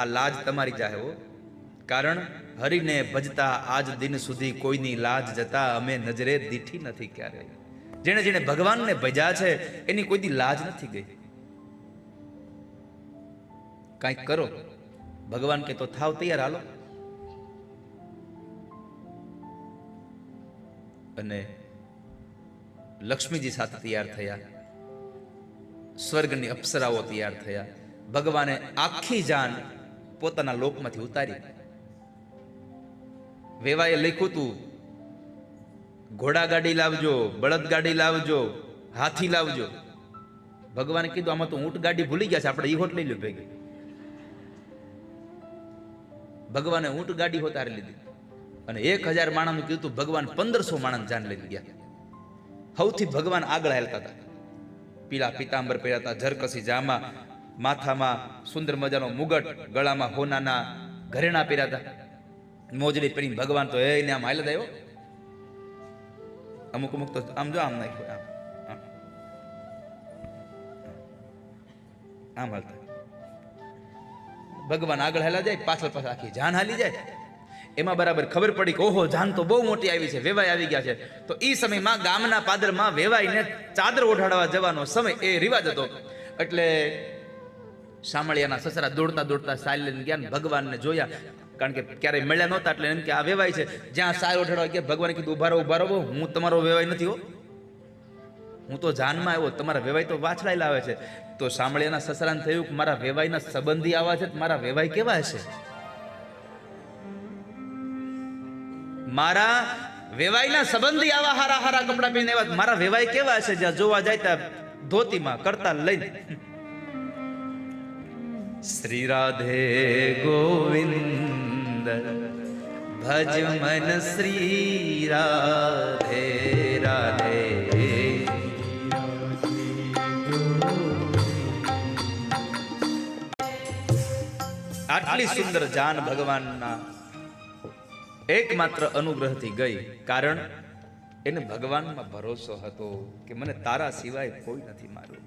આ લાજ તમારી જાહે હો, કારણ હરિને ભજતા આજ દિન સુધી કોઈની લાજ જતા અમે નજરે દીઠી નથી ક્યારે. જેણે જેણે ભગવાનને ભજ્યા છે એની કોઈ દી લાજ નથી ગઈ. કાંઈક કરો, ભગવાન કે તો થાવ તૈયાર, હાલો. અને લક્ષ્મીજી સાથે તૈયાર થયા, સ્વર્ગની અપ્સરાઓ તૈયાર થયા. ભગવાને આખી જાન પોતાના લોકમાંથી ઉતારી. વેવાએ લખ્યું તું, ઘોડા ગાડી લાવજો, બળદ ગાડી લાવજો, હાથી લાવજો. ભગવાને કીધું આમાં તો ઊંટ ગાડી ભૂલી ગયા છે, આપણે ઈ હોટ લઈ લો ભેગી. ભગવાને ઊંટ ગાડી હોતારી લીધી અને 1000 માણસનું કીધું. ભગવાન 1500 માણસ જાન લઈને ગયા. સૌથી ભગવાન આગળ હાલતા હતા. પીળા પીતાંબર પહેર્યા હતા, ઝરકસી જામા, માથામાં સુંદર મજાનો મુગટ, ગળામાં હોનાના ઘરેણા પહેર્યા હતા, મોજડી પહેરીને ભગવાન તો એને આમ હાલ આવ્યો. અમુક અમુક તો આમ જો આમ નાખ્યો, આમ આમ હાલતા. ભગવાન આગળ હાલા જાય, પાછળ પાછળ આખી જાન હાલી જાય. એમાં બરાબર ખબર પડી કે ઓહો, જાન તો બહુ મોટી આવી છે, વેવાઈ આવી ગયા છે. તો એ સમયમાં ગામના પાદરમાં વેવાઈને ચાદર ઓઢાડવા જવાનો સમય એ રિવાજ હતો. એટલે શામળિયાના સસરા દોડતા દોડતા સાલ લઈને ગયા, ભગવાનને જોયા. કારણ કે ક્યારેય મળ્યા નહોતા, એટલે એમ કે આ વેવાય છે. જ્યાં સાલ ઓઢાડવા ગયા, ભગવાને કીધું ઉભા રહો, ઉભા રહો, હું તમારો વેવાય નથી હો, હું તો જાનમાં આવ્યો, તમારા વેવાય તો વાછડાઈ લાવે છે. તો શામળિયાના સસરાને થયું કે મારા વેવાયના સંબંધી આવા છે, મારા વેવાય કેવા હશે? મારા વેવાયના સંબંધી આવા હારા હારા કપડા પહેરીને આવ્યા, મારા વેવાય કેવા હશે? જ્યાં જોવા જાય ત્યાં ધોતીમાં કરતા લઈને. શ્રી રાધે ગોવિંદ ભજ મન શ્રી રાધે રાધે. આટલી સુંદર જાન ભગવાનના એકમાત્ર અનુગ્રહથી ગઈ, કારણ એને ભગવાનમાં ભરોસો હતો કે મને તારા સિવાય કોઈ નથી મારું.